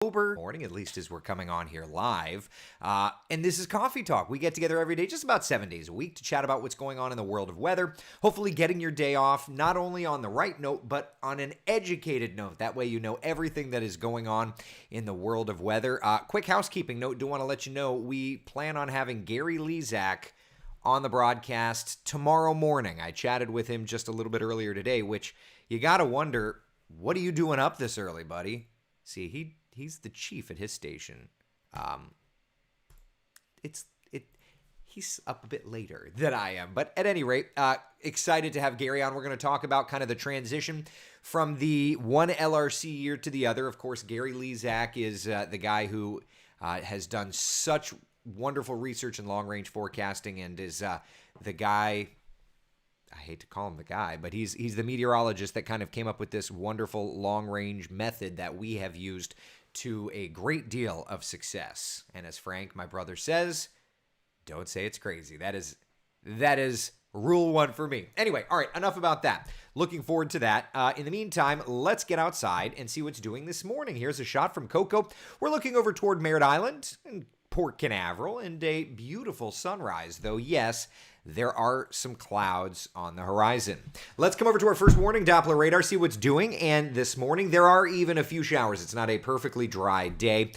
Morning, at least as we're coming on here live. And this is Coffee Talk. We get together every day, just about 7 days a week, to chat about what's going on in the world of weather. Hopefully getting your day off not only on the right note, but on an educated note. That way you know everything that is going on in the world of weather. Quick housekeeping note, do want to let you know we plan on having Gary Lezak on the broadcast tomorrow morning. I chatted with him just a little bit earlier today, which you got to wonder, what are you doing up this early, buddy? See, he's the chief at his station. He's up a bit later than I am. But at any rate, excited to have Gary on. We're going to talk about kind of the transition from the one LRC year to the other. Of course, Gary Lezak is the guy who has done such wonderful research in long-range forecasting and is the guy... I hate to call him the guy, but he's the meteorologist that kind of came up with this wonderful long-range method that we have used to a great deal of success. And as Frank, my brother, says, don't say it's crazy. That is rule one for me. Anyway, all right, enough about that. Looking forward to that. In the meantime, let's get outside and see what's doing this morning. Here's a shot from Coco. We're looking over toward Merritt Island and Port Canaveral and a beautiful sunrise, though yes, there are some clouds on the horizon. Let's come over to our first warning, Doppler radar, see what's doing. And this morning, there are even a few showers. It's not a perfectly dry day.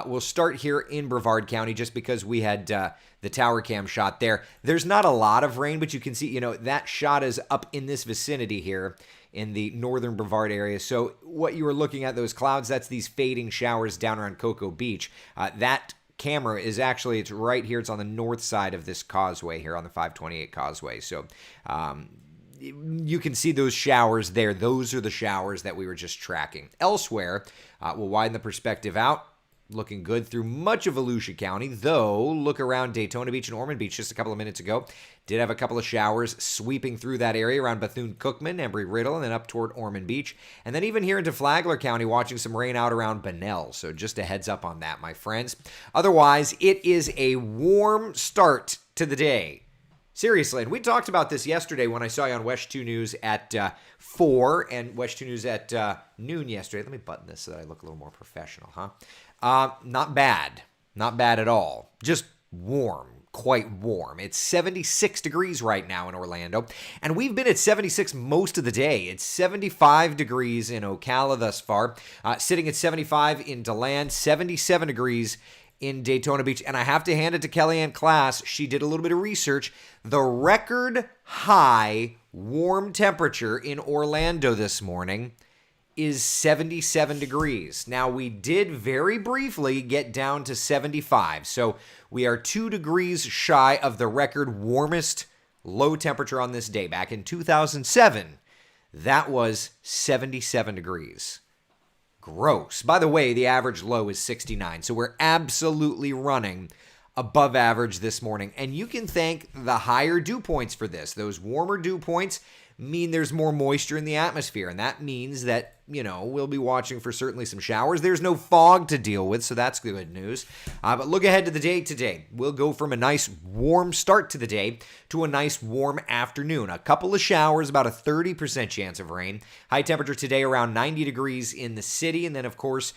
We'll start here in Brevard County just because we had the tower cam shot there. There's not a lot of rain, but you can see, that shot is up in this vicinity here in the northern Brevard area. So what you were looking at, those clouds, that's these fading showers down around Cocoa Beach. That camera is actually, it's right here. It's on the north side of this causeway here on the 528 causeway. So you can see those showers there. Those are the showers that we were just tracking. Elsewhere, we'll widen the perspective out. Looking good through much of Volusia County, though look around Daytona Beach and Ormond Beach just a couple of minutes ago. Did have a couple of showers sweeping through that area around Bethune-Cookman, Embry-Riddle, and then up toward Ormond Beach. And then even here into Flagler County, watching some rain out around Bunnell. So just a heads up on that, my friends. Otherwise, it is a warm start to the day. Seriously, and we talked about this yesterday when I saw you on West 2 News at 4 and West 2 News at noon yesterday. Let me button this so that I look a little more professional, huh? Not bad. Not bad at all. Just warm. Quite warm. It's 76 degrees right now in Orlando, and we've been at 76 most of the day. It's 75 degrees in Ocala thus far, sitting at 75 in DeLand, 77 degrees in Daytona Beach, and I have to hand it to Kellyanne Class. She did a little bit of research. The record high warm temperature in Orlando this morning is 77 degrees. Now, we did very briefly get down to 75, so we are 2 degrees shy of the record warmest low temperature on this day. Back in 2007, that was 77 degrees. Gross. By the way, the average low is 69, so we're absolutely running above average this morning, and you can thank the higher dew points for this. Those warmer dew points mean there's more moisture in the atmosphere, and that means that, we'll be watching for certainly some showers. There's no fog to deal with, so that's good news. But look ahead to the day today. We'll go from a nice warm start to the day to a nice warm afternoon. A couple of showers, about a 30% chance of rain. High temperature today around 90 degrees in the city, and then, of course,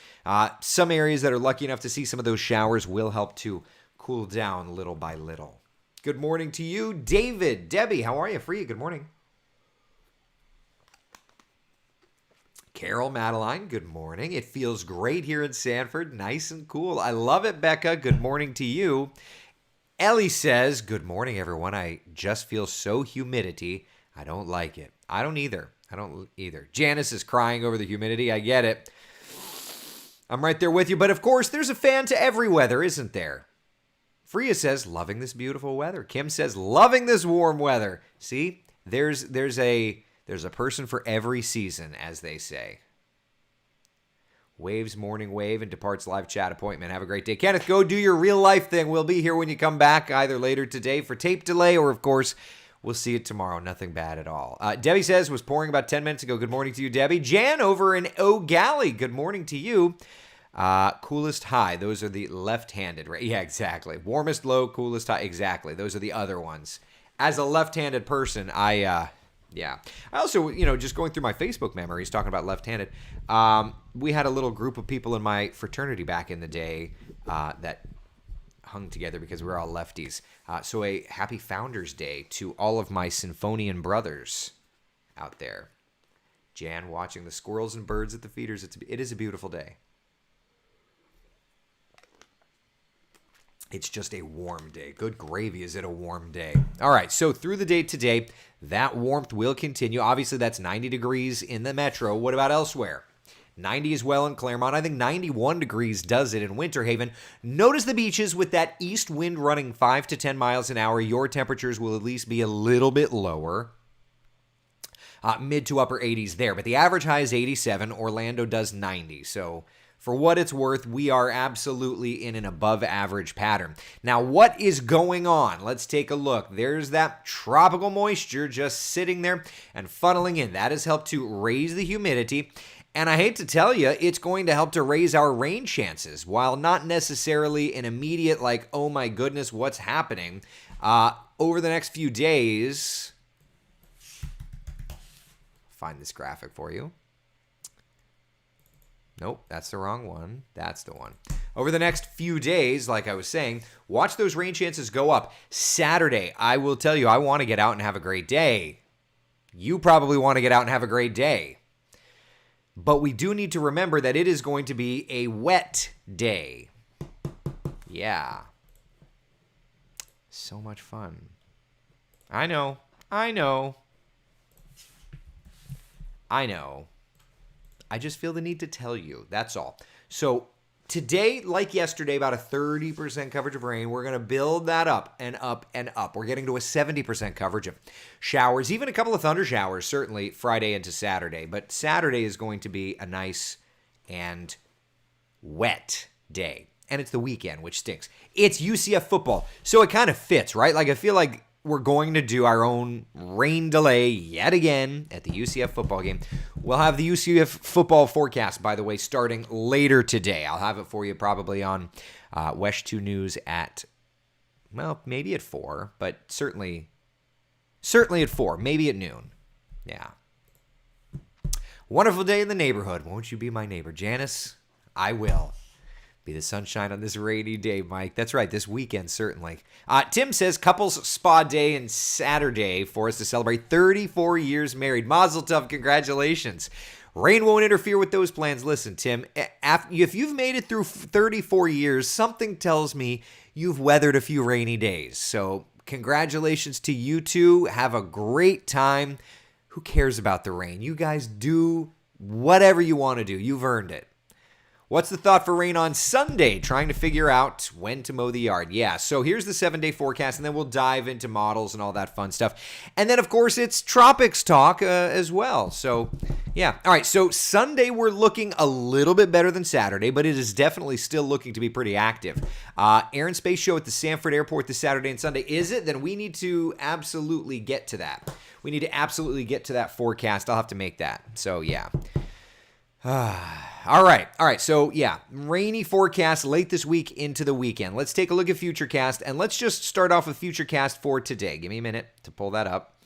some areas that are lucky enough to see some of those showers will help to cool down little by little. Good morning to you, David. Debbie, how are you? Free, good morning. Carol Madeline, good morning. It feels great here in Sanford, nice and cool. I love it, Becca. Good morning to you. Ellie says, good morning, everyone. I just feel so humidity. I don't like it. I don't either. Janice is crying over the humidity. I get it. I'm right there with you. But of course, there's a fan to every weather, isn't there? Freya says, loving this beautiful weather. Kim says, loving this warm weather. See, there's a person for every season, as they say. Waves morning wave and departs live chat appointment. Have a great day. Kenneth, go do your real life thing. We'll be here when you come back, either later today for tape delay or, of course, we'll see it tomorrow. Nothing bad at all. Debbie says, was pouring about 10 minutes ago. Good morning to you, Debbie. Jan over in O'Galley. Good morning to you. Coolest high. Those are the left-handed, right? Yeah, exactly. Warmest low, coolest high. Exactly. Those are the other ones. As a left-handed person, Yeah. I also, just going through my Facebook memories, talking about left-handed, we had a little group of people in my fraternity back in the day that hung together because we were all lefties. So a happy Founders Day to all of my Symphonian brothers out there. Jan watching the squirrels and birds at the feeders. It is a beautiful day. It's just a warm day. Good gravy, is it a warm day? All right, so through the day today, that warmth will continue. Obviously, that's 90 degrees in the metro. What about elsewhere? 90 as well in Claremont. I think 91 degrees does it in Winter Haven. Notice the beaches with that east wind running 5 to 10 miles an hour. Your temperatures will at least be a little bit lower. Mid to upper 80s there. But the average high is 87. Orlando does 90. So for what it's worth, we are absolutely in an above average pattern. Now, what is going on? Let's take a look. There's that tropical moisture just sitting there and funneling in. That has helped to raise the humidity. And I hate to tell you, it's going to help to raise our rain chances. While not necessarily an immediate, like, oh my goodness, what's happening? Over the next few days, find this graphic for you. Nope, that's the wrong one. That's the one. Over the next few days, like I was saying, watch those rain chances go up. Saturday, I will tell you, I want to get out and have a great day. You probably want to get out and have a great day. But we do need to remember that it is going to be a wet day. Yeah. So much fun. I know. I just feel the need to tell you. That's all. So today, like yesterday, about a 30% coverage of rain. We're going to build that up and up and up. We're getting to a 70% coverage of showers, even a couple of thunder showers, certainly Friday into Saturday. But Saturday is going to be a nice and wet day. And it's the weekend, which stinks. It's UCF football. So it kind of fits, right? Like, I feel like we're going to do our own rain delay yet again at the UCF football game. We'll have the UCF football forecast, by the way, starting later today. I'll have it for you probably on Wesh 2 News at, well, maybe at 4, but certainly at 4, maybe at noon. Yeah. Wonderful day in the neighborhood. Won't you be my neighbor, Janice? I will. Be the sunshine on this rainy day, Mike. That's right, this weekend, certainly. Tim says, couples spa day and Saturday for us to celebrate 34 years married. Mazel tov, congratulations. Rain won't interfere with those plans. Listen, Tim, if you've made it through 34 years, something tells me you've weathered a few rainy days. So congratulations to you two. Have a great time. Who cares about the rain? You guys do whatever you want to do. You've earned it. What's the thought for rain on Sunday? Trying to figure out when to mow the yard. Yeah, so here's the 7-day forecast, and then we'll dive into models and all that fun stuff. And then, of course, it's tropics talk as well. So, yeah. All right, so Sunday we're looking a little bit better than Saturday, but it is definitely still looking to be pretty active. Air and Space Show at the Sanford Airport this Saturday and Sunday. Is it? Then we need to absolutely get to that. We need to absolutely get to that forecast. I'll have to make that. So, yeah. All right. So, yeah, rainy forecast late this week into the weekend. Let's take a look at Futurecast, and let's just start off with Futurecast for today. Give me a minute to pull that up.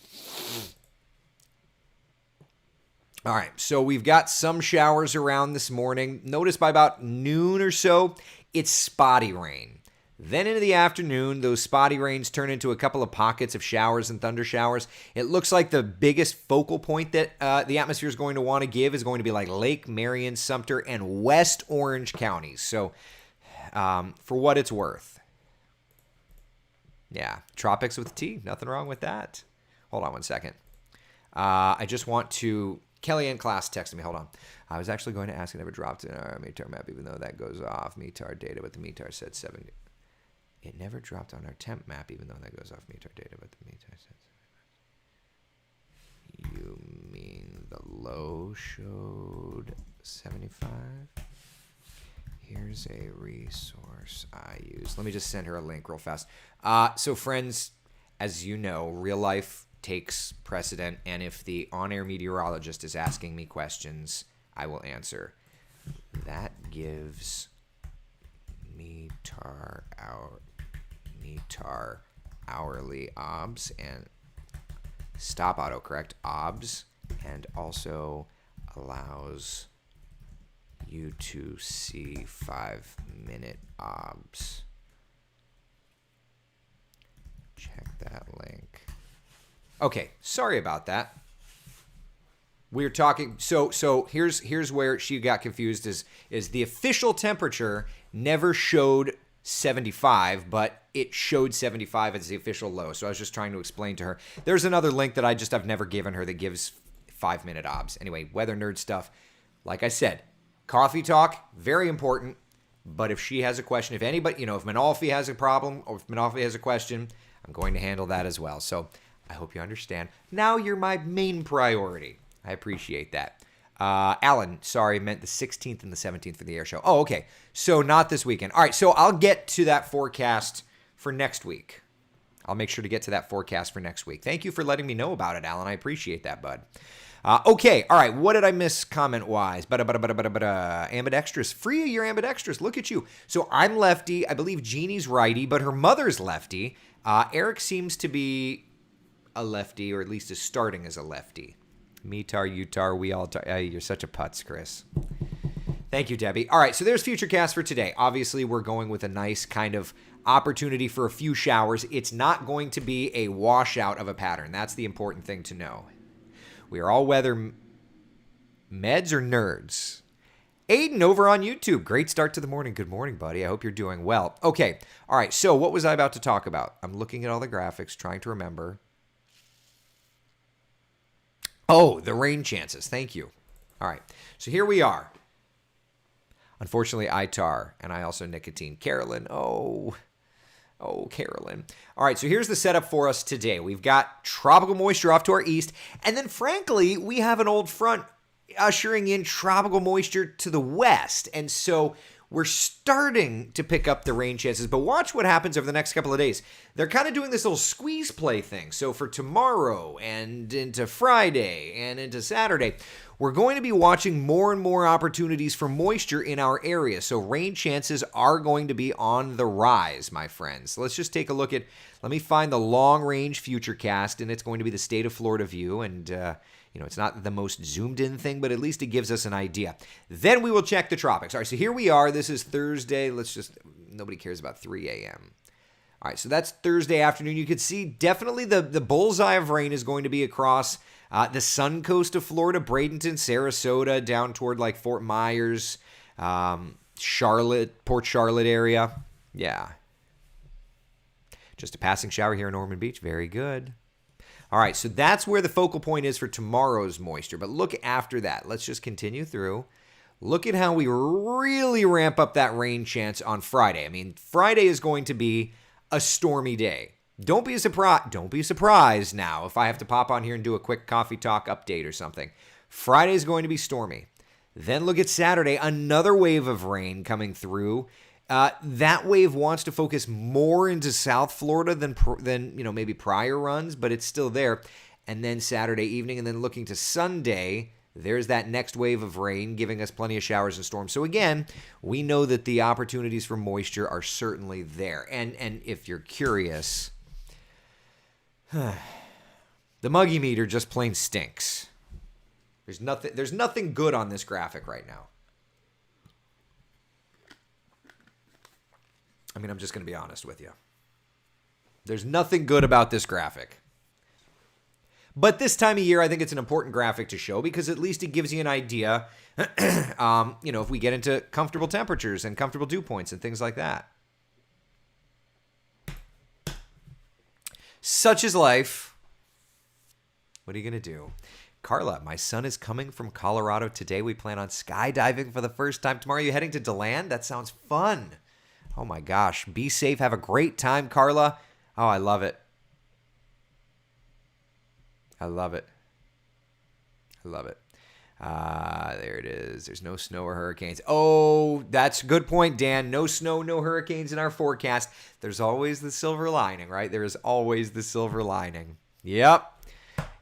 All right, so we've got some showers around this morning. Notice by about noon or so, it's spotty rain. Then into the afternoon, those spotty rains turn into a couple of pockets of showers and thunder showers. It looks like the biggest focal point that the atmosphere is going to want to give is going to be like Lake Marion, Sumter, and West Orange counties. So for what it's worth. Yeah, tropics with T. Nothing wrong with that. Hold on one second. I just want to... Kellyanne Class texted me. Hold on. I was actually going to ask, it never dropped in our METAR map, even though that goes off METAR data, but the METAR said 7... It never dropped on our temp map, even though that goes off METAR data, but the METAR says... You mean the low showed 75? Here's a resource I use. Let me just send her a link real fast. So friends, as you know, real life takes precedent, and if the on-air meteorologist is asking me questions, I will answer. That gives METAR hourly obs, and stop autocorrect, OBS, and also allows you to see 5-minute OBS. Check that link. Okay, sorry about that. We're talking, so here's where she got confused is the official temperature never showed 75, but it showed 75 as the official low. So I was just trying to explain to her. There's another link that I've never given her that gives 5-minute OBS. Anyway, weather nerd stuff. Like I said, coffee talk, very important. But if she has a question, if anybody, if Manalfi has a problem or if Manalfi has a question, I'm going to handle that as well. So I hope you understand. Now you're my main priority. I appreciate that. Alan, sorry, meant the 16th and the 17th for the air show. Oh, okay. So not this weekend. All right, so I'll get to that forecast for next week. I'll make sure to get to that forecast for next week. Thank you for letting me know about it, Alan. I appreciate that, bud. Okay, all right. What did I miss comment-wise? Ambidextrous. Free of your ambidextrous. Look at you. So I'm lefty. I believe Jeannie's righty, but her mother's lefty. Eric seems to be a lefty, or at least is starting as a lefty. Me tar, you tar, we all tar. You're such a putz, Chris. Thank you, Debbie. All right, so there's Futurecast for today. Obviously, we're going with a nice kind of opportunity for a few showers. It's not going to be a washout of a pattern. That's the important thing to know. We are all weather meds or nerds. Aiden over on YouTube. Great start to the morning. Good morning, buddy. I hope you're doing well. Okay, all right, so what was I about to talk about? I'm looking at all the graphics, trying to remember. Oh, the rain chances. Thank you. All right. So here we are. Unfortunately, I tar, and I also nicotine. Carolyn. Oh, Carolyn. All right. So here's the setup for us today. We've got tropical moisture off to our east. And then, frankly, we have an old front ushering in tropical moisture to the west. And so we're starting to pick up the rain chances, but watch what happens over the next couple of days. They're kind of doing this little squeeze play thing. So for tomorrow and into Friday and into Saturday, we're going to be watching more and more opportunities for moisture in our area. So rain chances are going to be on the rise, my friends. Let's just take a look at, let me find the long range Futurecast, and it's going to be the state of Florida view. And, it's not the most zoomed in thing, but at least it gives us an idea. Then we will check the tropics. All right, so here we are. This is Thursday. Nobody cares about 3 a.m. All right, so that's Thursday afternoon. You can see definitely the bullseye of rain is going to be across the sun coast of Florida, Bradenton, Sarasota, down toward like Fort Myers, Charlotte, Port Charlotte area. Yeah. Just a passing shower here in Ormond Beach. Very good. All right, so that's where the focal point is for tomorrow's moisture. But look after that. Let's just continue through. Look at how we really ramp up that rain chance on Friday. I mean, Friday is going to be a stormy day. Don't be surprised now if I have to pop on here and do a quick coffee talk update or something. Friday is going to be stormy. Then look at Saturday, another wave of rain coming through. That wave wants to focus more into South Florida than maybe prior runs, but it's still there. And then Saturday evening, and then looking to Sunday, there's that next wave of rain giving us plenty of showers and storms. So again, we know that the opportunities for moisture are certainly there. And if you're curious, the Muggy meter just plain stinks. There's nothing good on this graphic right now. I mean, I'm just going to be honest with you. There's nothing good about this graphic. But this time of year, I think it's an important graphic to show because at least it gives you an idea, if we get into comfortable temperatures and comfortable dew points and things like that. Such is life. What are you going to do? Carla, my son is coming from Colorado today. We plan on skydiving for the first time tomorrow. Are you heading to DeLand? That sounds fun. Oh my gosh. Be safe. Have a great time, Carla. Oh, I love it. I love it. I love it. There it is. There's no snow or hurricanes. Oh, that's a good point, Dan. No snow, no hurricanes in our forecast. There's always the silver lining, right? There is always the silver lining. Yep.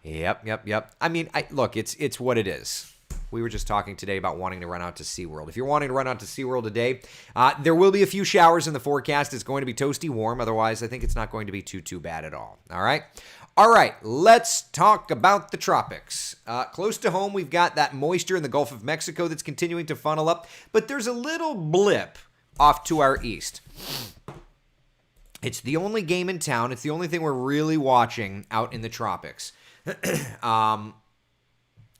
I mean, look, it's what it is. We were just talking today about wanting to run out to SeaWorld. If you're wanting to run out to SeaWorld today, there will be a few showers in the forecast. It's going to be toasty warm. Otherwise, I think it's not going to be too bad at all. All right? All right, let's talk about the tropics. Close to home, we've got that moisture in the Gulf of Mexico that's continuing to funnel up, but there's a little blip off to our east. It's the only game in town. It's the only thing we're really watching out in the tropics.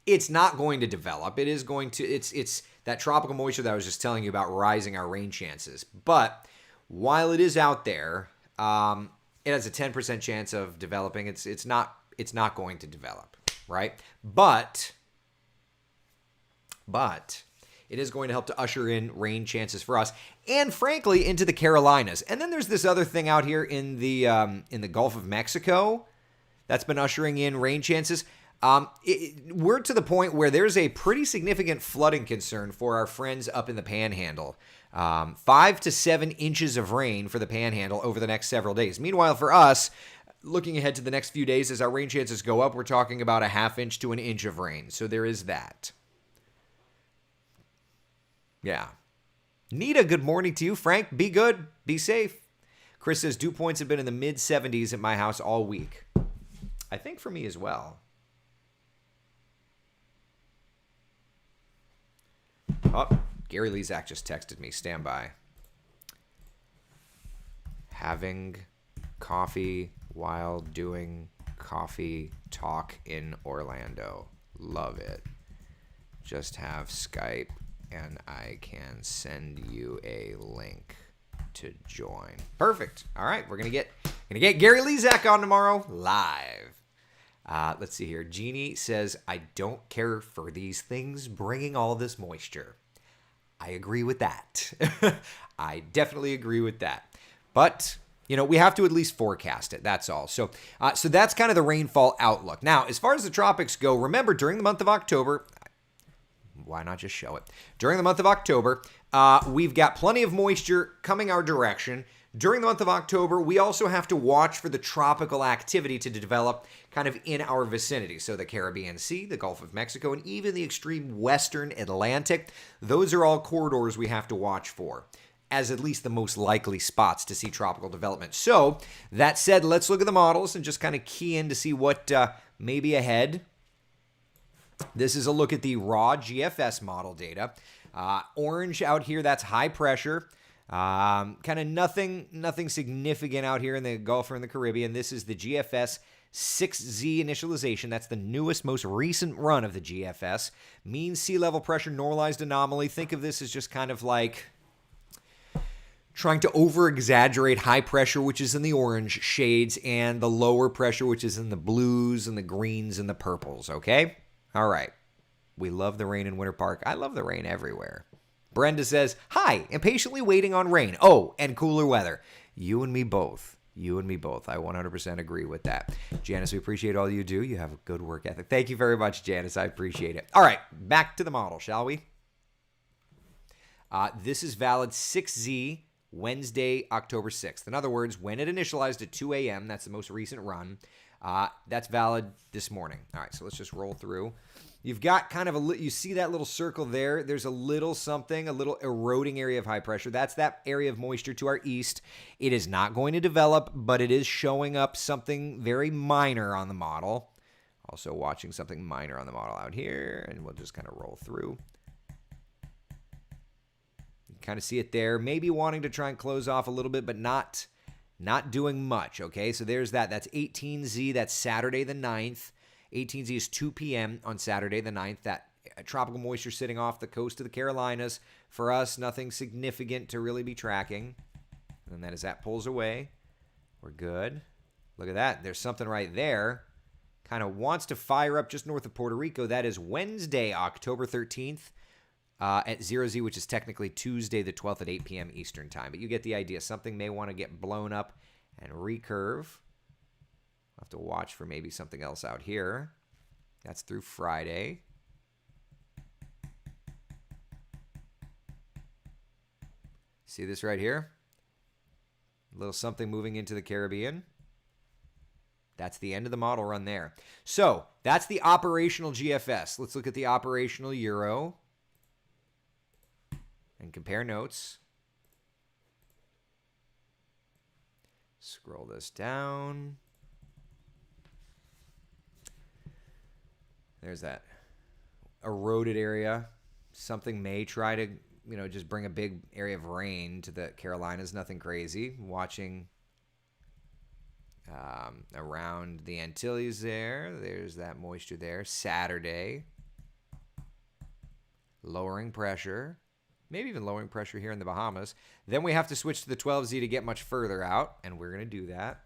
It's not going to develop. It is going to, it's that tropical moisture that I was just telling you about rising our rain chances. But while it is out there, it has a 10% chance of developing. It's not going to develop, right? But it is going to help to usher in rain chances for us, and frankly, into the Carolinas. And then there's this other thing out here in the Gulf of Mexico that's been ushering in rain chances. We're to the point where there's a pretty significant flooding concern for our friends up in the Panhandle. 5 to 7 inches of rain for the Panhandle over the next several days. Meanwhile, for us, looking ahead to the next few days, as our rain chances go up, we're talking about a ½ inch to an inch of rain. So there is that. Yeah. Nita, good morning to you. Frank, be good. Be safe. Chris says, dew points have been in the mid-70s at my house all week. I think for me as well. Oh, Gary Lezak just texted me. Stand by. Having coffee while doing coffee talk in Orlando. Love it. Just have Skype and I can send you a link to join. Perfect. All right, we're gonna get Gary Lezak on tomorrow live. Let's see here. Jeannie says, I don't care for these things bringing all this moisture. I agree with that. I definitely agree with that. But, we have to at least forecast it. That's all. So that's kind of the rainfall outlook. Now, as far as the tropics go, remember, during the month of October, why not just show it? During the month of October, we've got plenty of moisture coming our direction. During the month of October, we also have to watch for the tropical activity to develop kind of in our vicinity. So the Caribbean Sea, the Gulf of Mexico, and even the extreme western Atlantic, those are all corridors we have to watch for as at least the most likely spots to see tropical development. So that said, let's look at the models and just kind of key in to see what may be ahead. This is a look at the raw GFS model data. Orange out here, that's high pressure. Kind of nothing significant out here in the Gulf or in the Caribbean. This is the GFS 6Z initialization. That's the newest, most recent run of the GFS. Mean sea level pressure normalized anomaly. Think of this as just kind of like trying to over-exaggerate high pressure, which is in the orange shades, and the lower pressure, which is in the blues and the greens and the purples, okay? All right. We love the rain in Winter Park. I love the rain everywhere. Brenda says, hi, impatiently waiting on rain. Oh, and cooler weather. You and me both. You and me both. I 100% agree with that. Janice, we appreciate all you do. You have a good work ethic. Thank you very much, Janice. I appreciate it. All right, back to the model, shall we? This is valid 6Z, Wednesday, October 6th. In other words, when it initialized at 2 a.m., that's the most recent run, that's valid this morning. All right, so let's just roll through. You've got kind of you see that little circle there. There's a little eroding area of high pressure. That's that area of moisture to our east. It is not going to develop, but it is showing up something very minor on the model. Also watching something minor on the model out here, and we'll just kind of roll through. You kind of see it there. Maybe wanting to try and close off a little bit, but not doing much, okay? So there's that. That's 18Z. That's Saturday the 9th. 18Z is 2 p.m. on Saturday the 9th. That tropical moisture sitting off the coast of the Carolinas. For us, nothing significant to really be tracking. And then as that pulls away, we're good. Look at that. There's something right there. Kind of wants to fire up just north of Puerto Rico. That is Wednesday, October 13th at 0Z, which is technically Tuesday the 12th at 8 p.m. Eastern time. But you get the idea. Something may want to get blown up and recurve. I'll have to watch for maybe something else out here. That's through Friday. See this right here? A little something moving into the Caribbean. That's the end of the model run there. So that's the operational GFS. Let's look at the operational Euro and compare notes. Scroll this down. There's that eroded area. Something may try to, just bring a big area of rain to the Carolinas. Nothing crazy. Watching around the Antilles there. There's that moisture there. Saturday. Lowering pressure. Maybe even lowering pressure here in the Bahamas. Then we have to switch to the 12Z to get much further out, and we're going to do that.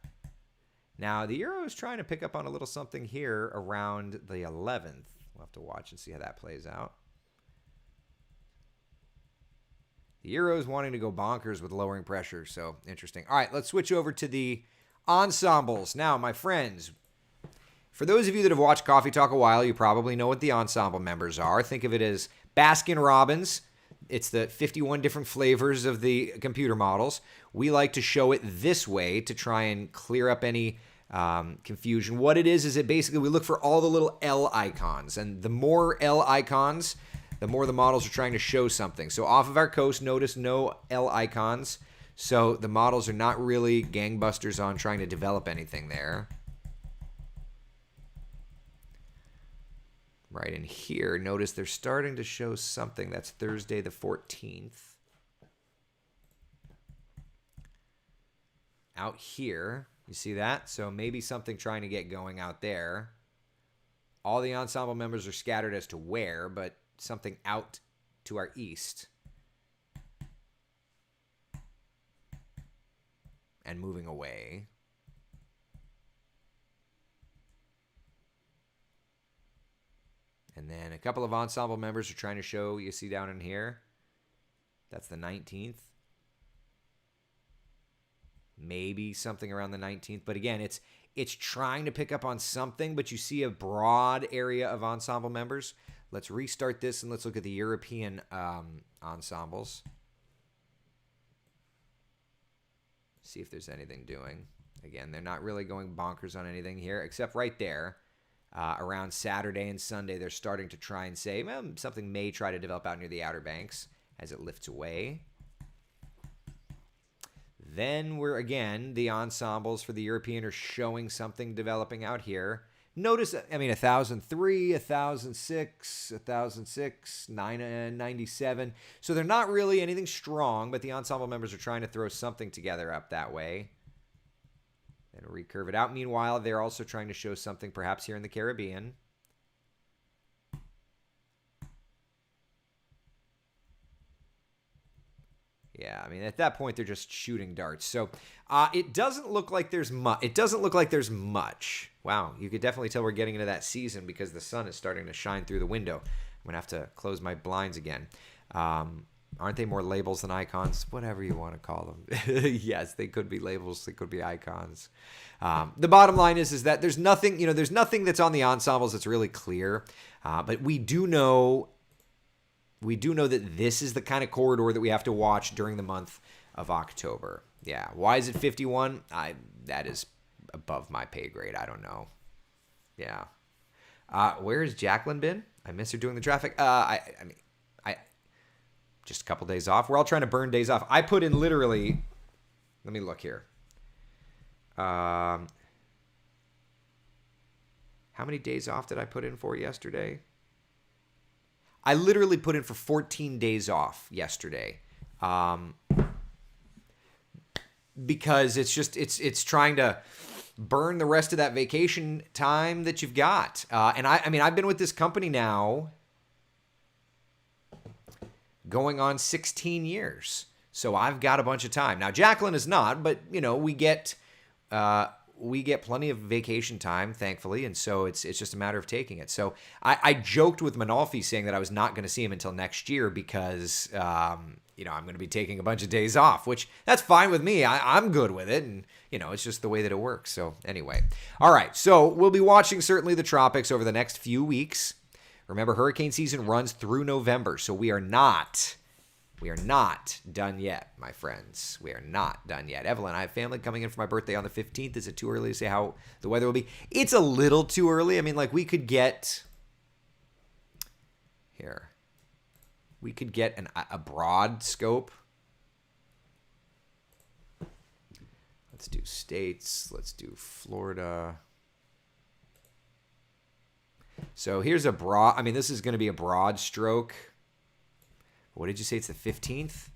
Now, the Euro is trying to pick up on a little something here around the 11th. We'll have to watch and see how that plays out. The Euro is wanting to go bonkers with lowering pressure, so interesting. All right, let's switch over to the ensembles. Now, my friends, for those of you that have watched Coffee Talk a while, you probably know what the ensemble members are. Think of it as Baskin-Robbins. It's the 51 different flavors of the computer models. We like to show it this way to try and clear up any confusion. What it is it basically we look for all the little L icons, and the more L icons, the more the models are trying to show something. So off of our coast, notice no L icons. So the models are not really gangbusters on trying to develop anything there. Right in here, notice they're starting to show something. That's Thursday the 14th. Out here, you see that? So maybe something trying to get going out there. All the ensemble members are scattered as to where, but something out to our east. And moving away. And then a couple of ensemble members are trying to show, you see down in here. That's the 19th. Maybe something around the 19th. But again, it's trying to pick up on something, but you see a broad area of ensemble members. Let's restart this and let's look at the European ensembles. See if there's anything doing. Again, they're not really going bonkers on anything here, except right there. Around Saturday and Sunday, they're starting to try and say, well, something may try to develop out near the Outer Banks as it lifts away. Then the ensembles for the European are showing something developing out here. Notice, 1003, 1006, 1006, 997. So they're not really anything strong, but the ensemble members are trying to throw something together up that way. And recurve it out. Meanwhile, they're also trying to show something perhaps here in the Caribbean. Yeah, at that point they're just shooting darts. So it doesn't look like there's much. Wow, you could definitely tell we're getting into that season because the sun is starting to shine through the window. I'm gonna have to close my blinds again. Aren't they more labels than icons? Whatever you want to call them. Yes, they could be labels. They could be icons. The bottom line is that there's nothing, there's nothing that's on the ensembles that's really clear. But we do know that this is the kind of corridor that we have to watch during the month of October. Yeah. Why is it 51? That is above my pay grade. I don't know. Yeah. Where has Jacqueline been? I miss her doing the traffic. Just a couple days off. We're all trying to burn days off. I put in literally, let me look here. How many days off did I put in for yesterday? I literally put in for 14 days off yesterday. Because it's trying to burn the rest of that vacation time that you've got. And I've been with this company now going on 16 years. So I've got a bunch of time. Now, Jacqueline is not, but, we get plenty of vacation time, thankfully, and so it's just a matter of taking it. So I joked with Manolfi saying that I was not going to see him until next year because, I'm going to be taking a bunch of days off, which that's fine with me. I'm good with it, and, it's just the way that it works. So anyway. All right, so we'll be watching certainly the tropics over the next few weeks. Remember, hurricane season runs through November, so we are not done yet, my friends. We are not done yet. Evelyn, I have family coming in for my birthday on the 15th. Is it too early to say how the weather will be? It's a little too early. We could get here. We could get a broad scope. Let's do states. Let's do Florida. So here's a broad, I mean, this is going to be a broad stroke. What did you say? It's the 15th?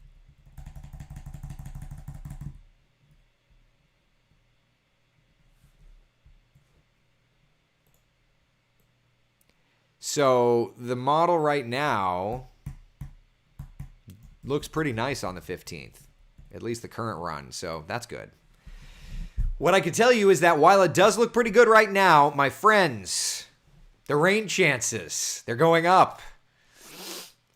So the model right now looks pretty nice on the 15th, at least the current run. So that's good. What I can tell you is that while it does look pretty good right now, my friends, the rain chances, they're going up.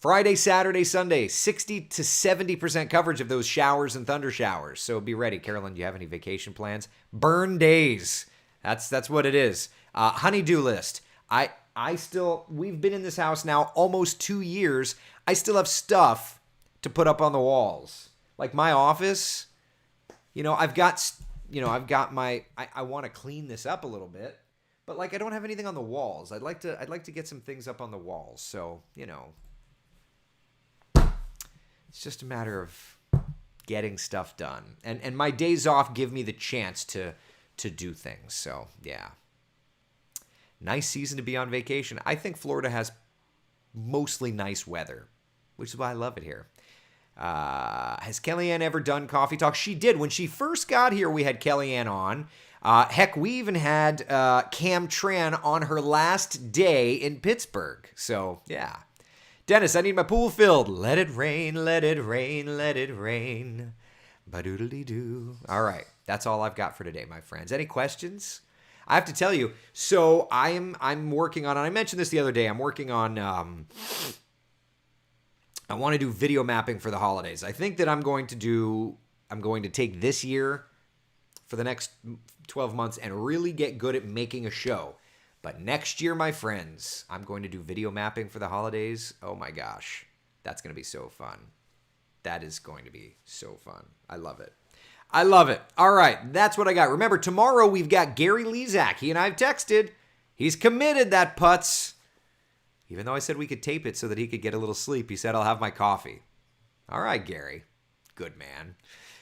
Friday, Saturday, Sunday, 60 to 70% coverage of those showers and thunder showers. So be ready. Carolyn, do you have any vacation plans? Burn days. That's what it is. Honey-do list. We've been in this house now almost 2 years. I still have stuff to put up on the walls. Like my office, I've got my, I want to clean this up a little bit, but like I don't have anything on the walls. I'd like to get some things up on the walls. So, it's just a matter of getting stuff done. And my days off give me the chance to do things. So, yeah. Nice season to be on vacation. I think Florida has mostly nice weather, which is why I love it here. Has Kellyanne ever done Coffee Talk? She did. When she first got here, we had Kellyanne on. Heck, we even had Cam Tran on her last day in Pittsburgh. So, yeah. Dennis, I need my pool filled. Let it rain, let it rain, let it rain. Ba-doodly-doo. All right. That's all I've got for today, my friends. Any questions? I have to tell you, so I'm working on, and I mentioned this the other day, I'm working on, I want to do video mapping for the holidays. I think that I'm going to take this year for the next 12 months and really get good at making a show. But next year, my friends, I'm going to do video mapping for the holidays. Oh my gosh, that's going to be so fun. That is going to be so fun. I love it. I love it. All right, that's what I got. Remember, tomorrow we've got Gary Lezak. He and I have texted. He's committed, that putz. Even though I said we could tape it so that he could get a little sleep, he said, I'll have my coffee. All right, Gary. Good man.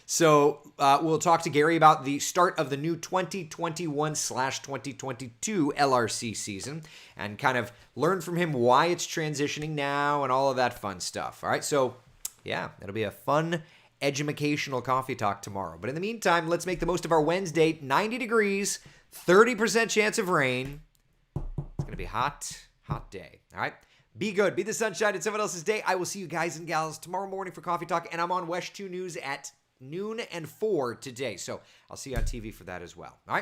So we'll talk to Gary about the start of the new 2021/2022 LRC season and kind of learn from him why it's transitioning now and all of that fun stuff. All right, so yeah, it'll be a fun educational coffee talk tomorrow. But in the meantime, let's make the most of our Wednesday. 90 degrees, 30% chance of rain. It's going to be a hot day. All right. Be good. Be the sunshine in someone else's day. I will see you guys and gals tomorrow morning for Coffee Talk. And I'm on WESH 2 News at noon and 4 today. So I'll see you on TV for that as well. All right.